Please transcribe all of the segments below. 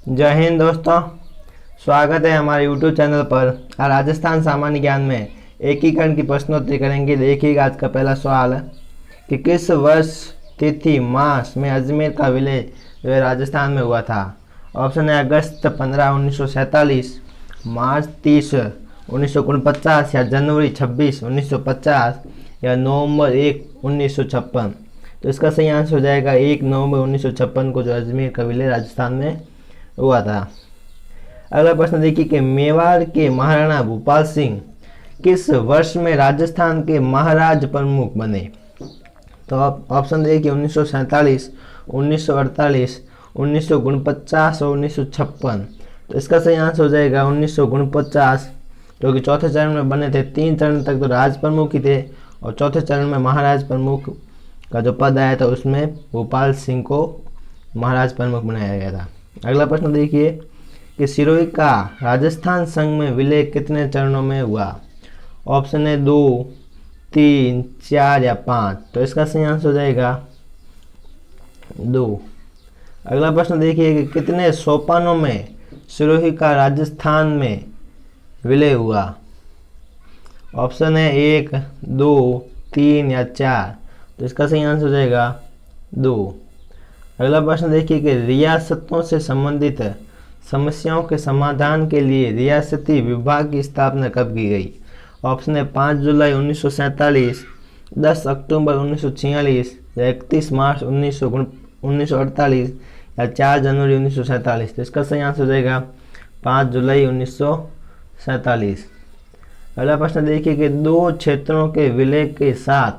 जय हिंद दोस्तों, स्वागत है हमारे YouTube चैनल पर। आज राजस्थान सामान्य ज्ञान में एकीकरण की प्रश्नोत्तरी करेंगे। देखिएगा आज का पहला सवाल है कि किस वर्ष तिथि मास में अजमेर का विलय जो है राजस्थान में हुआ था। ऑप्शन है अगस्त 15 1947, मार्च 30 1949, या जनवरी 26 1950, या नवंबर 1 1956। तो इसका सही आंसर हो जाएगा 1 नवंबर 1956 को जो अजमेर का विलय राजस्थान में हुआ था। अगला प्रश्न देखिए कि मेवाड़ के महाराणा भूपाल सिंह किस वर्ष में राजस्थान के महाराज प्रमुख बने। तो आप ऑप्शन देखिए 1947, 1948, 1949 और 1956। तो इसका सही आंसर हो जाएगा 1949, जो कि चौथे चरण में बने थे। 3 चरण तक तो राज प्रमुख ही थे और चौथे चरण में महाराज प्रमुख का जो पद आया था उसमें भूपाल सिंह को महाराज प्रमुख बनाया गया था। अगला प्रश्न देखिए कि सिरोही का राजस्थान संघ में विलय कितने चरणों में हुआ। ऑप्शन है 2, 3, 4 या 5। तो इसका सही आंसर हो जाएगा 2। अगला प्रश्न देखिए कि कितने सोपानों में सिरोही का राजस्थान में विलय हुआ। ऑप्शन है 1, 2, 3 या 4। तो इसका सही आंसर हो जाएगा 2। अगला प्रश्न देखिए कि रियासतों से संबंधित समस्याओं के समाधान के लिए रियासती विभाग की स्थापना कब की गई। ऑप्शन है 5 जुलाई 1947, 10 अक्टूबर 1946, या 31 मार्च 1948, या 4 जनवरी 1947। तो इसका सही आंसर हो जाएगा 5 जुलाई 1947। अगला प्रश्न देखिए कि 2 क्षेत्रों के विलय के साथ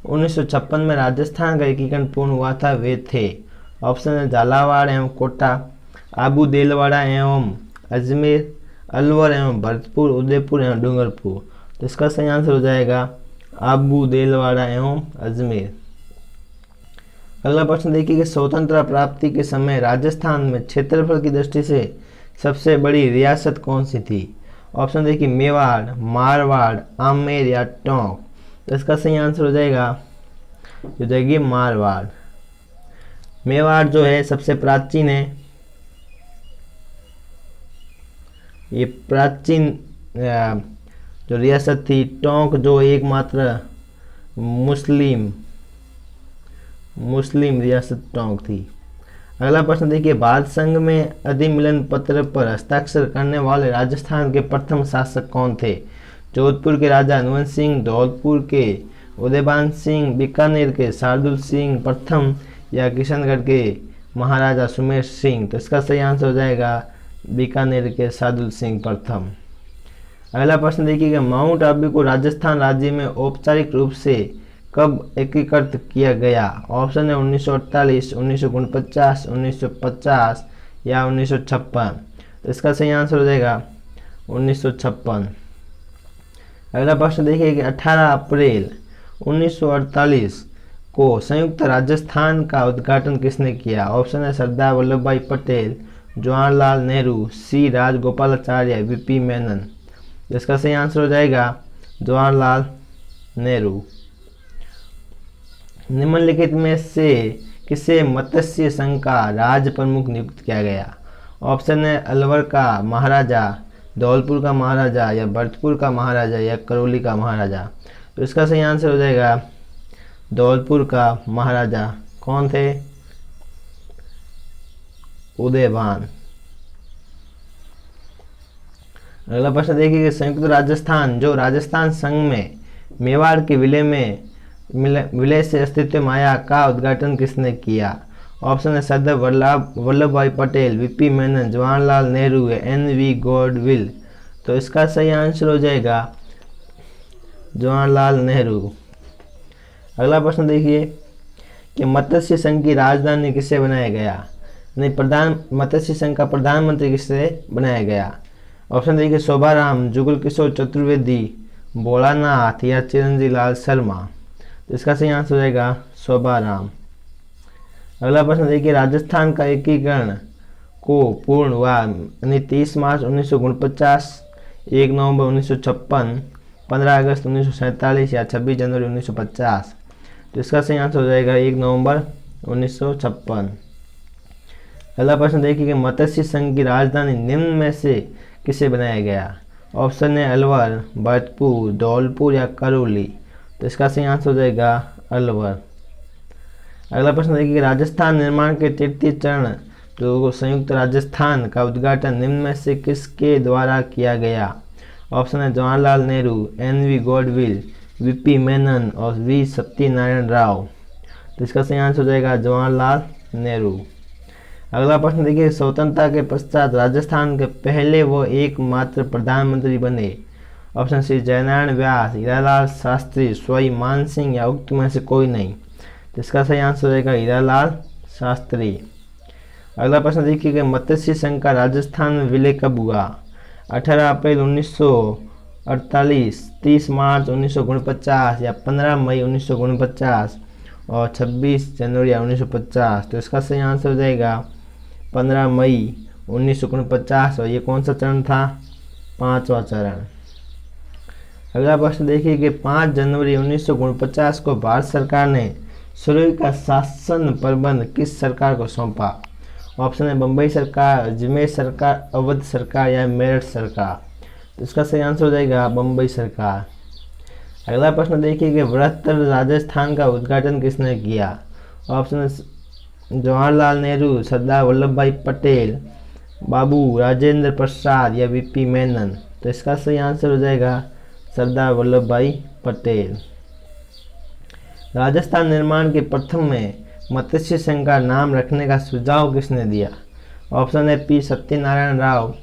1956 में राजस्थान का एकीकरण पूर्ण हुआ था, वे थे। ऑप्शन है झालावाड़ एवं कोटा, आबू देलवाड़ा एवं अजमेर, अलवर एवं भरतपुर, उदयपुर एवं डूंगरपुर। तो इसका सही आंसर हो जाएगा आबू देलवाड़ा एवं अजमेर। अगला प्रश्न देखिए कि स्वतंत्रता प्राप्ति के समय राजस्थान में क्षेत्रफल की दृष्टि से सबसे बड़ी रियासत कौन सी थी। ऑप्शन देखिए मेवाड़, मारवाड़, आमेर या टोंक। तो इसका सही आंसर हो जाएगी मारवाड़। मेवाड़ जो है सबसे प्राचीन है। ये प्राचीन जो रियासत थी। टोंक जो एकमात्र मुस्लिम रियासत टोंक थी। अगला प्रश्न देखिए भारत संघ में अधिमिलन पत्र पर हस्ताक्षर करने वाले राजस्थान के प्रथम शासक कौन थे। जोधपुर के राजा हनुवंत सिंह, धौलपुर के उदयभान सिंह, बीकानेर के शार्दुल सिंह प्रथम, या किशनगढ़ के महाराजा सुमेर सिंह। तो इसका सही आंसर हो जाएगा बीकानेर के शार्दुल सिंह प्रथम। अगला प्रश्न देखिए कि माउंट आबू को राजस्थान राज्य में औपचारिक रूप से कब एकीकृत किया गया। ऑप्शन है 1948, 1949, 1950 या 1956। तो इसका सही आंसर हो जाएगा 1956। अगला प्रश्न देखिए कि 18 अप्रैल 1948 को संयुक्त राजस्थान का उद्घाटन किसने किया। ऑप्शन है सरदार वल्लभ भाई पटेल, जवाहरलाल नेहरू, सी राजगोपालाचार्य, वीपी मेनन। इसका सही आंसर हो जाएगा जवाहरलाल नेहरू। निम्नलिखित में से किसे मत्स्य संघ का राज प्रमुख नियुक्त किया गया। ऑप्शन है अलवर का महाराजा, धौलपुर का महाराजा, या भरतपुर का महाराजा, या करौली का महाराजा। तो इसका सही आंसर हो जाएगा धौलपुर का महाराजा। कौन थे? उदयभान। अगला प्रश्न देखिए कि संयुक्त राजस्थान जो राजस्थान संघ में मेवाड़ के विलय से अस्तित्व में आया का उद्घाटन किसने किया। ऑप्शन है सरदार वल्लभ भाई पटेल, वीपी मेनन, जवाहरलाल नेहरू, एन.वी. गॉडविल। तो इसका सही आंसर हो जाएगा जवाहरलाल नेहरू। अगला प्रश्न देखिए कि मत्स्य संघ की राजधानी किससे बनाया गया। मत्स्य संघ का प्रधानमंत्री किससे बनाया गया। ऑप्शन देखिए शोभाराम, जुगल किशोर चतुर्वेदी, भोलानाथ, या चिरंजीवी लाल शर्मा। तो इसका सही आंसर हो जाएगा शोभाराम। अगला प्रश्न देखिए राजस्थान का एकीकरण को पूर्ण हुआ 30 मार्च 1949, 1 नवंबर 1956, 15 अगस्त 1947 या 26 जनवरी 1950। तो इसका सही आंसर हो जाएगा 1 नवंबर 1956। अगला प्रश्न देखिए कि मत्स्य संघ की राजधानी निम्न में से किसे बनाया गया। ऑप्शन है अलवर, भरतपुर, धौलपुर या करौली। तो इसका सही आंसर हो जाएगा अलवर। अगला प्रश्न देखिए कि राजस्थान निर्माण के तृतीय चरण जो संयुक्त राजस्थान का उद्घाटन निम्न में से किसके द्वारा किया गया। ऑप्शन है जवाहरलाल नेहरू, एन.वी. गॉडविल, वी.पी. मेनन और वी. सत्यनारायण राव। तो इसका सही आंसर हो जाएगा जवाहरलाल नेहरू। अगला प्रश्न देखिए स्वतंत्रता के पश्चात राजस्थान के पहले वो एकमात्र प्रधानमंत्री बने। ऑप्शन सी जयनारायण व्यास, हीरालाल शास्त्री, सवाई मान सिंह या उक्त में से कोई नहीं। तो इसका सही आंसर हो जाएगा हीरालाल शास्त्री। अगला प्रश्न देखिए कि मत्स्य संघ का राजस्थान में विलय कब हुआ। 18 अप्रैल 1948, 30 मार्च 1949 या 15 मई 1949 और 26 जनवरी 1950। तो इसका सही आंसर हो जाएगा 15 मई 1949 और ये कौन सा चरण था, 5वां चरण। अगला प्रश्न देखिए कि 5 जनवरी 1949 को भारत सरकार ने सुरई का शासन प्रबंध किस सरकार को सौंपा। ऑप्शन है बम्बई सरकार, अजमेर सरकार, अवध सरकार या मेरठ सरकार। तो इसका सही आंसर हो जाएगा बम्बई सरकार। अगला प्रश्न देखिए कि बृहत्तर राजस्थान का उद्घाटन किसने किया। ऑप्शन है जवाहरलाल नेहरू, सरदार वल्लभ भाई पटेल, बाबू राजेंद्र प्रसाद या वी.पी. मेनन। तो इसका सही आंसर हो जाएगा सरदार वल्लभ भाई पटेल। राजस्थान निर्माण के प्रथम में मत्स्य संघ का नाम रखने का सुझाव किसने दिया। ऑप्शन है P. Satyanarayana Rao,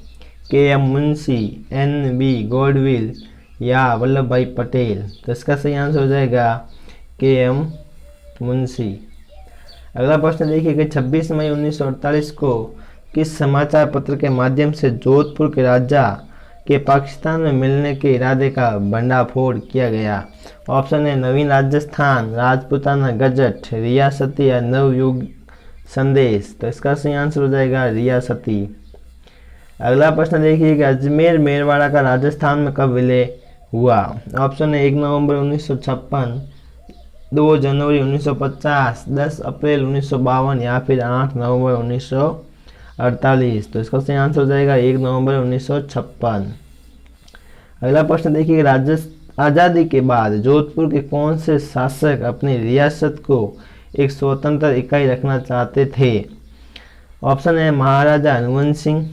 K M. Munshi, N B. गॉडविल या वल्लभ भाई पटेल। तो इसका सही आंसर हो जाएगा के.एम. मुंशी। अगला प्रश्न देखिए कि 26 मई 1948 को किस समाचार पत्र के माध्यम से जोधपुर के राजा के पाकिस्तान में मिलने के इरादे का भंडाफोड़ किया गया। ऑप्शन है नवीन राजस्थान, राजपूताना गजट, रियासती या नवयुग संदेश। तो इसका सही आंसर हो जाएगा रियासती। अगला प्रश्न देखिए कि अजमेर मेरवाड़ा का राजस्थान में कब विलय हुआ। ऑप्शन है 1 नवंबर 1956, 2 जनवरी 1950, 10 अप्रैल 1952 या फिर 8 नवंबर 1948। तो इसका सही आंसर हो जाएगा 1 नवंबर 1956। अगला प्रश्न देखिए आज़ादी के बाद जोधपुर के कौन से शासक अपनी रियासत को एक स्वतंत्र इकाई रखना चाहते थे। ऑप्शन है महाराजा हनुवंत सिंह,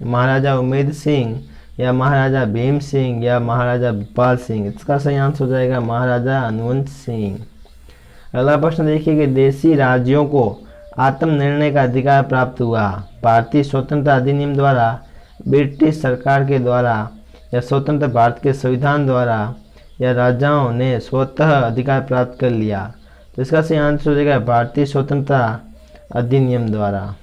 महाराजा उमेद सिंह या महाराजा भीम सिंह या महाराजा भूपाल सिंह। इसका सही आंसर हो जाएगा महाराजा हनुवंत सिंह। अगला प्रश्न देखिए कि देशी राज्यों को आत्मनिर्णय का अधिकार प्राप्त हुआ भारतीय स्वतंत्रता अधिनियम द्वारा, ब्रिटिश सरकार के द्वारा या स्वतंत्र भारत के संविधान द्वारा या राजाओं ने स्वतः अधिकार प्राप्त कर लिया। तो इसका सही आंसर हो जाएगा भारतीय स्वतंत्रता अधिनियम द्वारा।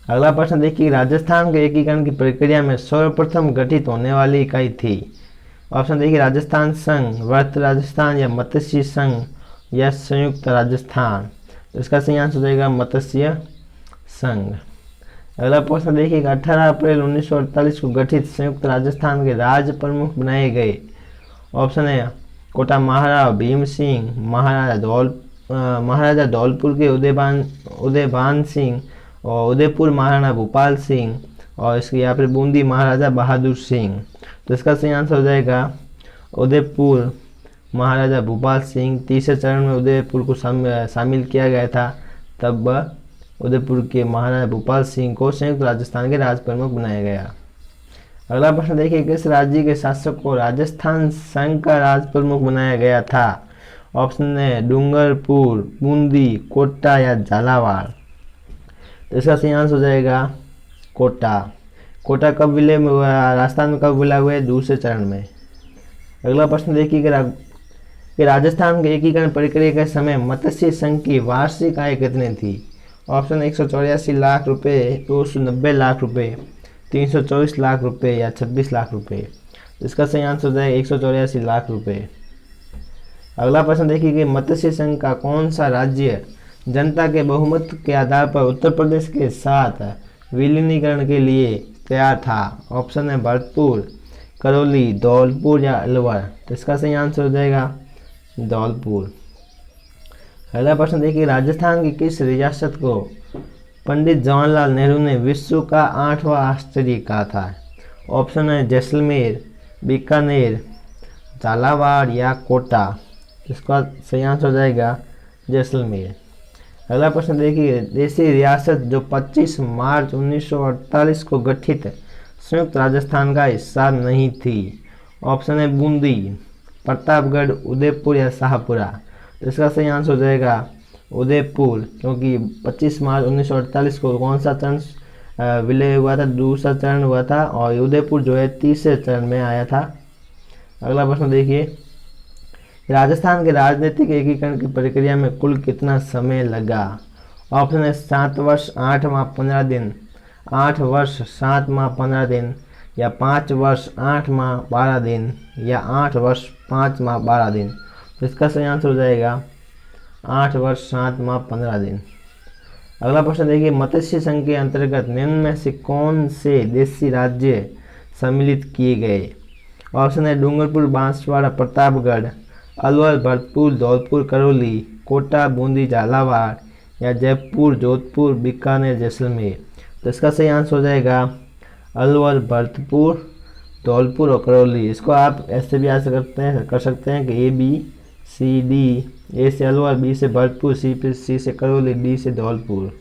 अगला प्रश्न देखिए राजस्थान के एकीकरण की प्रक्रिया में सर्वप्रथम गठित होने वाली इकाई थी। ऑप्शन देखिए राजस्थान संघ, वर्त राजस्थान या मत्स्य संघ या संयुक्त राजस्थान। तो इसका सही आंसर हो जाएगा मत्स्य संघ। अगला प्रश्न देखिए 18 अप्रैल 1948 को गठित संयुक्त राजस्थान के राज्य प्रमुख बनाए गए। ऑप्शन है कोटा महाराव भीम सिंह, महाराजा धौलपुर के उदयभान सिंह और उदयपुर महाराणा भूपाल सिंह और इसके यहाँ पर बूंदी महाराजा बहादुर सिंह। तो इसका सही आंसर हो जाएगा उदयपुर महाराजा भूपाल सिंह। तीसरे चरण में उदयपुर को शामिल किया गया था, तब उदयपुर के महाराजा भूपाल सिंह को संयुक्त राजस्थान के राज प्रमुख बनाया गया। अगला प्रश्न देखिए किस राज्य के शासक को राजस्थान संघ का राज प्रमुख बनाया गया था। ऑप्शन है डूंगरपुर, बूंदी, कोटा या झालावाड़। तो इसका सही आंसर हो जाएगा कोटा। कोटा कब विलय में हुआ, राजस्थान में कब विलय हुआ है, दूसरे चरण में। अगला प्रश्न देखिए कि राजस्थान के एकीकरण प्रक्रिया के समय मत्स्य संघ की वार्षिक आय कितनी थी। ऑप्शन 184 लाख रुपए, 290 लाख रुपए, 324 लाख रुपए या 26 लाख रुपए। इसका सही आंसर हो जाएगा 184 लाख रुपए। अगला प्रश्न देखिए कि मत्स्य संघ का कौन सा राज्य जनता के बहुमत के आधार पर उत्तर प्रदेश के साथ विलीनीकरण के लिए तैयार था। ऑप्शन है भरतपुर, करौली, धौलपुर या अलवर। तो इसका सही आंसर हो जाएगा धौलपुर। अगला प्रश्न देखिए राजस्थान की किस रियासत को पंडित जवाहरलाल नेहरू ने विश्व का 8वां आश्चर्य कहा था? ऑप्शन है जैसलमेर, बीकानेर, झालावाड़ या कोटा। इसका सही आंसर हो जाएगा जैसलमेर। अगला प्रश्न देखिए, देशी रियासत जो 25 मार्च 1948 को गठित संयुक्त राजस्थान का हिस्सा नहीं थी। ऑप्शन है बूंदी, प्रतापगढ़, उदयपुर या शाहपुरा। तो इसका सही आंसर हो जाएगा उदयपुर, क्योंकि 25 मार्च 1948 को कौन सा चरण विलय हुआ था? दूसरा चरण हुआ था, और उदयपुर जो है तीसरे चरण में आया था। अगला प्रश्न देखिए, राजस्थान के राजनीतिक एकीकरण की प्रक्रिया में कुल कितना समय लगा? ऑप्शन है 7 वर्ष 8 माह 15 दिन, 8 वर्ष 7 माह 15 दिन, या 5 वर्ष 8 माह 12 दिन, या 8 वर्ष 5 माह 12 दिन। तो इसका सही आंसर हो जाएगा 8 वर्ष 7 माह 15 दिन। अगला प्रश्न देखिए, मत्स्य संघ के अंतर्गत निम्न में से कौन से देशी राज्य सम्मिलित किए गए? ऑप्शन है डूंगरपुर, बांसवाड़ा, प्रतापगढ़, अलवर, भरतपुर, धौलपुर, करौली, कोटा, बूंदी, झालावाड़, या जयपुर, जोधपुर, बीकानेर, जैसलमेर। तो इसका सही आंसर हो जाएगा अलवर, भरतपुर, धौलपुर और करौली। इसको आप ऐसे भी कर सकते हैं कि ABCD, A से अलवर, B से भरतपुर, C से करौली, D से धौलपुर।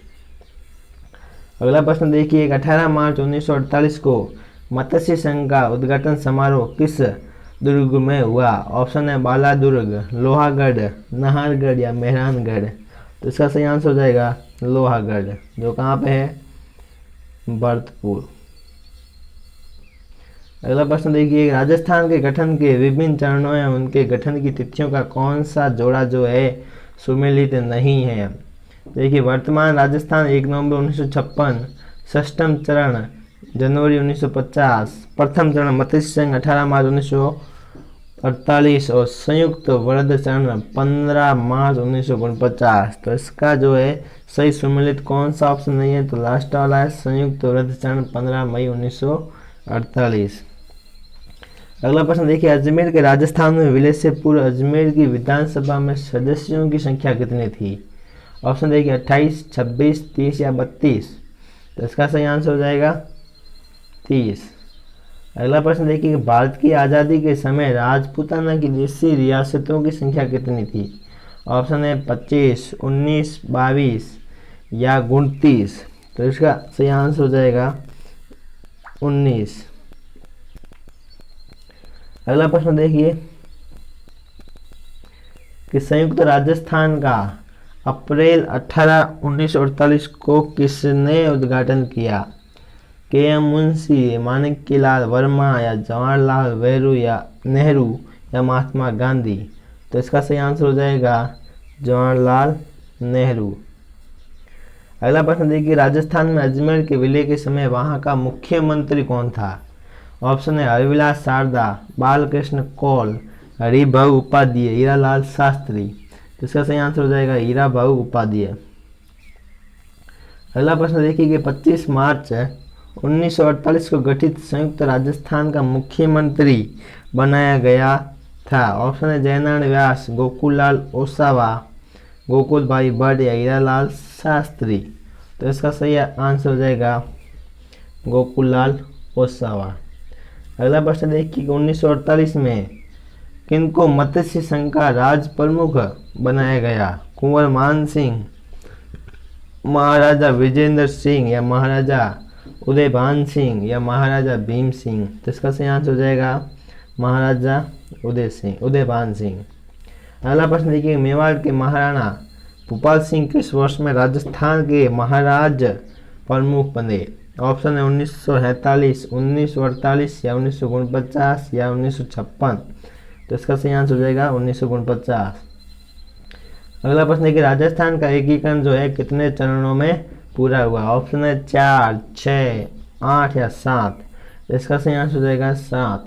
अगला प्रश्न देखिए, 18 मार्च 1948 को मत्स्य संघ का उद्घाटन समारोह किस दुर्ग में हुआ? ऑप्शन है बालादुर्ग, लोहागढ़, नाहरगढ़ या मेहरानगढ़। तो इसका सही आंसर हो जाएगा लोहागढ़, जो कहाँ पे है? भरतपुर। अगला प्रश्न देखिए, राजस्थान के गठन के विभिन्न चरणों एवं उनके गठन की तिथियों का कौन सा जोड़ा जो है सुमेलित नहीं है? देखिए, वर्तमान राजस्थान 1 नवंबर 1956, षष्ठम चरण जनवरी 1950, प्रथम चरण मत्स्य संघ 18 मार्च 1948 और संयुक्त वृद्ध चरण 15 मार्च 1949। तो इसका जो है सही सुमेलित कौन सा ऑप्शन नहीं है? तो लास्ट वाला है, संयुक्त वृद्ध चरण 15 मई 1948। अगला प्रश्न देखिए, अजमेर के राजस्थान में विलय से पूर्व अजमेर की विधानसभा में सदस्यों की संख्या कितनी थी? ऑप्शन देखिए 28, 26, 30 या 32। तो इसका सही आंसर हो जाएगा 30। अगला प्रश्न देखिए, भारत की आज़ादी के समय राजपूताना की देशी रियासतों की संख्या कितनी थी? ऑप्शन है 25, 19, 22 या 29। तो इसका सही आंसर हो जाएगा 19। अगला प्रश्न देखिए कि संयुक्त राजस्थान का अप्रैल 18, 1948 को किसने उद्घाटन किया? KM मुंशी, माणिक्यलाल वर्मा या जवाहरलाल नेहरू या महात्मा गांधी। तो इसका सही आंसर हो जाएगा जवाहरलाल नेहरू। अगला प्रश्न देखिए, राजस्थान में अजमेर के विलय के समय वहां का मुख्यमंत्री कौन था? ऑप्शन है हरिविलास शारदा, बालकृष्ण कौल, हरिभाऊ उपाध्याय, हीरालाल शास्त्री। तो इसका सही आंसर हो जाएगा हीराभाऊ उपाध्याय। अगला प्रश्न देखिए कि 25 मार्च 1948 को गठित संयुक्त राजस्थान का मुख्यमंत्री बनाया गया था। ऑप्शन है जयनारायण व्यास, गोकुललाल ओसावा, गोकुल भाई भट्ट या हीरालाल शास्त्री। तो इसका सही आंसर हो जाएगा गोकुललाल ओसावा। अगला प्रश्न देखिए 1948 में किनको मत्स्य संघ का राज प्रमुख बनाया गया? कुंवर मान सिंह, महाराजा विजेंद्र सिंह या महाराजा उदयभान सिंह या महाराजा भीम सिंह। तो इसका सही आंसर हो जाएगा महाराजा उदयभान सिंह। अगला प्रश्न देखिए, मेवाड़ के महाराणा भूपाल सिंह किस वर्ष में राजस्थान के महाराज प्रमुख बने? ऑप्शन है 1947, 1948 या 1949 या 1956। तो इसका सही आंसर हो जाएगा 1949। अगला प्रश्न है कि राजस्थान का एकीकरण जो है कितने चरणों में पूरा हुआ? ऑप्शन है 4, 6, 8 या 7। तो इसका सही आंसर हो जाएगा 7।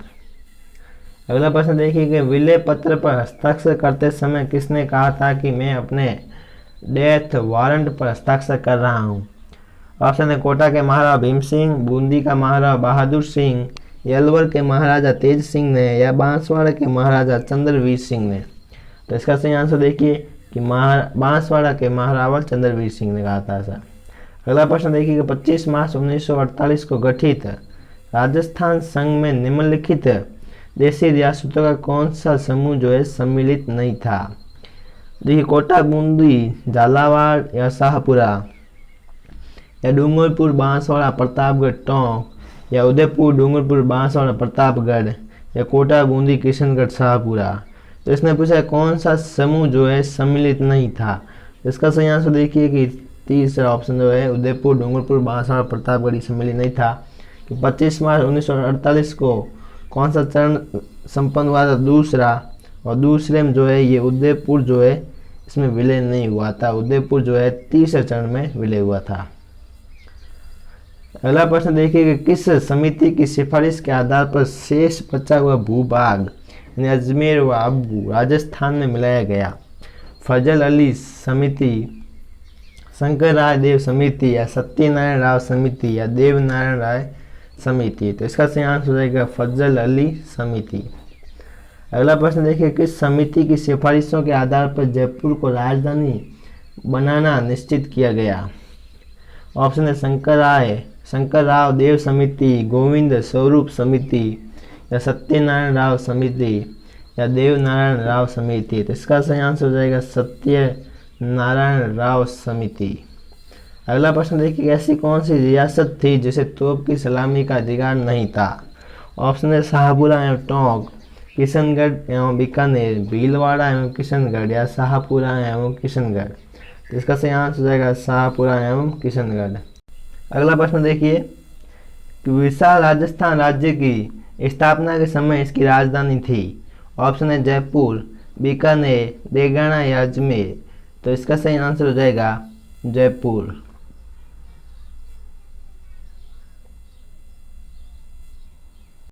अगला प्रश्न देखिए कि विलय पत्र पर हस्ताक्षर करते समय किसने कहा था कि मैं अपने डेथ वारंट पर हस्ताक्षर कर रहा हूँ? ऑप्शन है कोटा के महाराजा भीम सिंह, बूंदी का महाराजा बहादुर सिंह, अलवर के महाराजा तेज सिंह ने या बांसवाड़ा के महाराजा चंद्रवीर सिंह ने। तो इसका सही आंसर देखिए कि बांसवाड़ा के महाराजा चंद्रवीर सिंह ने कहा था ऐसा। अगला प्रश्न देखिएगा, 25 मार्च 1948 को गठित राजस्थान संघ में निम्नलिखित देशी रियासतों का कौन सा समूह जो है सम्मिलित नहीं था। देखिए, कोटा, बूंदी, झालावाड़ या शाहपुरा, या डूंगरपुर, बांसवाड़ा, प्रतापगढ़, टोंक, या उदयपुर, डूंगरपुर, बांसवाड़ा, प्रतापगढ़, या कोटा, बूंदी, किशनगढ़, शाहपुरा। तो इसने पूछा कौन सा समूह जो है सम्मिलित नहीं था। इसका सही आंसर देखिए कि तीसरा ऑप्शन जो है उदयपुर, डूंगरपुर, बांसवाड़ा, प्रतापगढ़ सम्मिलित नहीं था। कि 25 मार्च 1948 को कौन सा चरण संपन्न हुआ था, दूसरा, और दूसरे में जो है ये उदयपुर जो है इसमें विलय नहीं हुआ था। उदयपुर जो है तीसरे चरण में विलय हुआ था। अगला प्रश्न देखिए कि किस समिति की सिफारिश के आधार पर शेष बचा हुआ भूभाग यानी अजमेर व आबू राजस्थान में मिलाया गया। फजल अली समिति, शंकर राय देव समिति, या सत्यनारायण राव समिति, या देवनारायण राय समिति। तो इसका सही आंसर हो जाएगा फजल अली समिति। अगला प्रश्न देखिए, किस समिति की सिफारिशों के आधार पर जयपुर को राजधानी बनाना निश्चित किया गया। ऑप्शन है शंकर राव देव समिति, गोविंद स्वरूप समिति, या सत्यनारायण राव समिति, या देवनारायण राव समिति। तो इसका सही आंसर हो जाएगा सत्यनारायण राव समिति। अगला प्रश्न देखिए, ऐसी कौन सी रियासत थी जिसे तोप की सलामी का अधिकार नहीं था। ऑप्शन है शाहपुरा एवं टोंक, किशनगढ़ एवं बीकानेर, भीलवाड़ा एवं किशनगढ़, या शाहपुरा एवं किशनगढ़। तो इसका सही आंसर हो जाएगा शाहपुरा एवं किशनगढ़। अगला प्रश्न देखिए कि विशाल राजस्थान राज्य की स्थापना के समय इसकी राजधानी थी। ऑप्शन है जयपुर, बीकानेर, देगाना, या अजमेर। तो इसका सही आंसर हो जाएगा जयपुर।